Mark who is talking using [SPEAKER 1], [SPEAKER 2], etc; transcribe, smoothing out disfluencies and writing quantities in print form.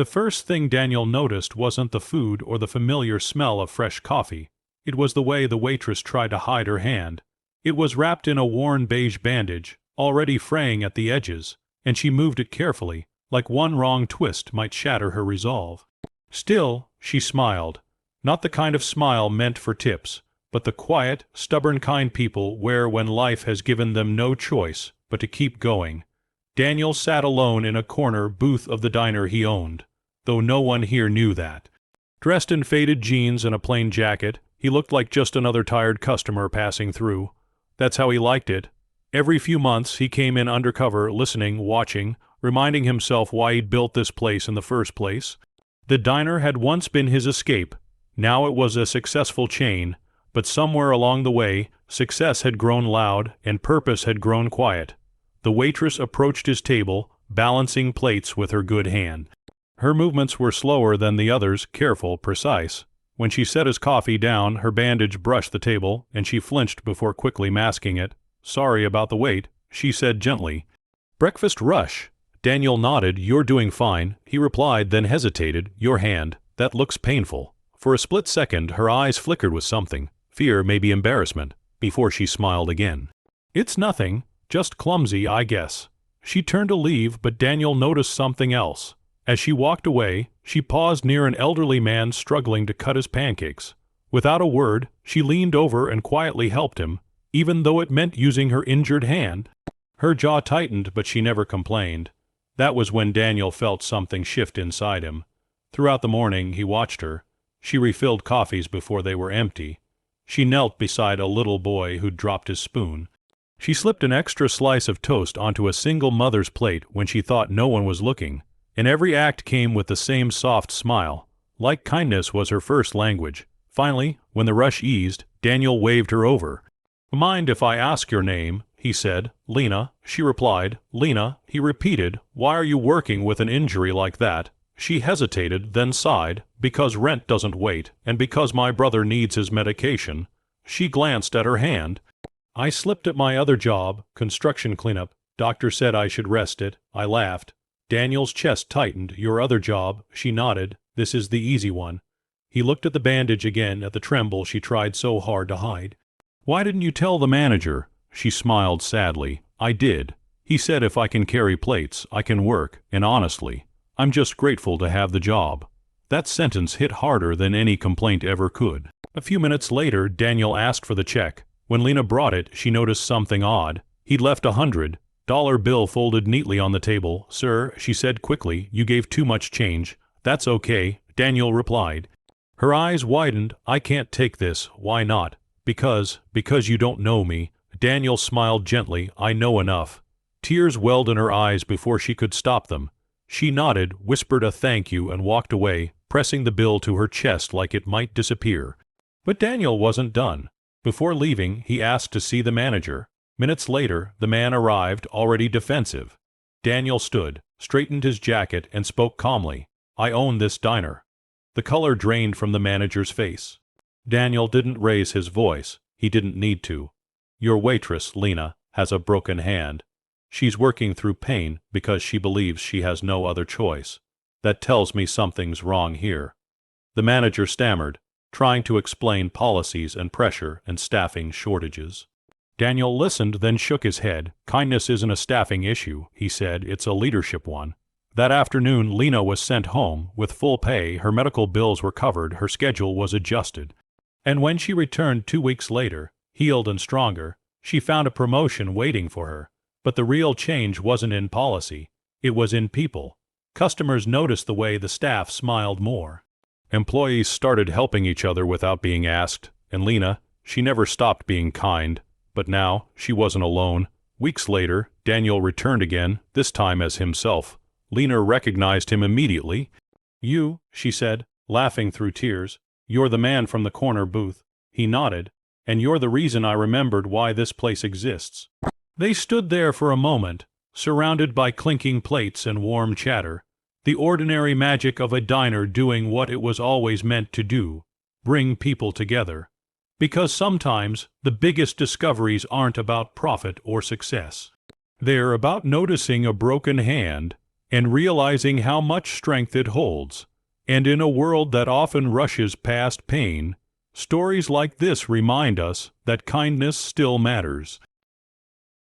[SPEAKER 1] The first thing Daniel noticed wasn't the food or the familiar smell of fresh coffee. It was the way the waitress tried to hide her hand. It was wrapped in a worn beige bandage, already fraying at the edges, and she moved it carefully, like one wrong twist might shatter her resolve. Still, she smiled. Not the kind of smile meant for tips, but the quiet, stubborn kind people wear when life has given them no choice but to keep going. Daniel sat alone in a corner booth of the diner he owned, though no one here knew that. Dressed in faded jeans and a plain jacket, he looked like just another tired customer passing through. That's how he liked it. Every few months he came in undercover, listening, watching, reminding himself why he'd built this place in the first place. The diner had once been his escape. Now it was a successful chain, but somewhere along the way, success had grown loud and purpose had grown quiet. The waitress approached his table, balancing plates with her good hand. Her movements were slower than the others, careful, precise. When she set his coffee down, her bandage brushed the table, and she flinched before quickly masking it. "Sorry about the wait," she said gently. "Breakfast rush." Daniel nodded. "You're doing fine," he replied, then hesitated. "Your hand. That looks painful." For a split second, her eyes flickered with something. Fear, maybe embarrassment, before she smiled again. "It's nothing. Just clumsy, I guess." She turned to leave, but Daniel noticed something else. As she walked away, she paused near an elderly man struggling to cut his pancakes. Without a word, she leaned over and quietly helped him, even though it meant using her injured hand. Her jaw tightened, but she never complained. That was when Daniel felt something shift inside him. Throughout the morning, he watched her. She refilled coffees before they were empty. She knelt beside a little boy who'd dropped his spoon. She slipped an extra slice of toast onto a single mother's plate when she thought no one was looking, and every act came with the same soft smile. Like kindness was her first language. Finally, when the rush eased, Daniel waved her over. "Mind if I ask your name?" he said. "Lena," she replied. "Lena," he repeated. "Why are you working with an injury like that?" She hesitated, then sighed. "Because rent doesn't wait, and because my brother needs his medication." She glanced at her hand. "I slipped at my other job, construction cleanup. Doctor said I should rest it." I laughed. Daniel's chest tightened. "Your other job?" She nodded. "This is the easy one." He looked at the bandage again, at the tremble she tried so hard to hide. "Why didn't you tell the manager?" She smiled sadly. "I did. He said if I can carry plates, I can work, and honestly, I'm just grateful to have the job." That sentence hit harder than any complaint ever could. A few minutes later, Daniel asked for the check. When Lena brought it, she noticed something odd. He'd left a $100 bill folded neatly on the table. "Sir," she said quickly, "you gave too much change." "That's okay," Daniel replied. Her eyes widened. "I can't take this." "Why not?" Because you don't know me." Daniel smiled gently. "I know enough." Tears welled in her eyes before she could stop them. She nodded, whispered a thank you, and walked away, pressing the bill to her chest like it might disappear. But Daniel wasn't done. Before leaving, he asked to see the manager. Minutes later, the man arrived, already defensive. Daniel stood, straightened his jacket, and spoke calmly. "I own this diner." The color drained from the manager's face. Daniel didn't raise his voice. He didn't need to. "Your waitress, Lena, has a broken hand. She's working through pain because she believes she has no other choice. That tells me something's wrong here." The manager stammered, trying to explain policies and pressure and staffing shortages. Daniel listened, then shook his head. "Kindness isn't a staffing issue," he said. "It's a leadership one." That afternoon, Lena was sent home. With full pay, her medical bills were covered, her schedule was adjusted. And when she returned 2 weeks later, healed and stronger, she found a promotion waiting for her. But the real change wasn't in policy. It was in people. Customers noticed the way the staff smiled more. Employees started helping each other without being asked, and Lena, she never stopped being kind. But now, she wasn't alone. Weeks later, Daniel returned again, this time as himself. Lena recognized him immediately. "You," she said, laughing through tears. "You're the man from the corner booth." He nodded. "And you're the reason I remembered why this place exists." They stood there for a moment, surrounded by clinking plates and warm chatter. The ordinary magic of a diner doing what it was always meant to do, bring people together. Because sometimes the biggest discoveries aren't about profit or success. They're about noticing a broken hand and realizing how much strength it holds. And in a world that often rushes past pain, stories like this remind us that kindness still matters.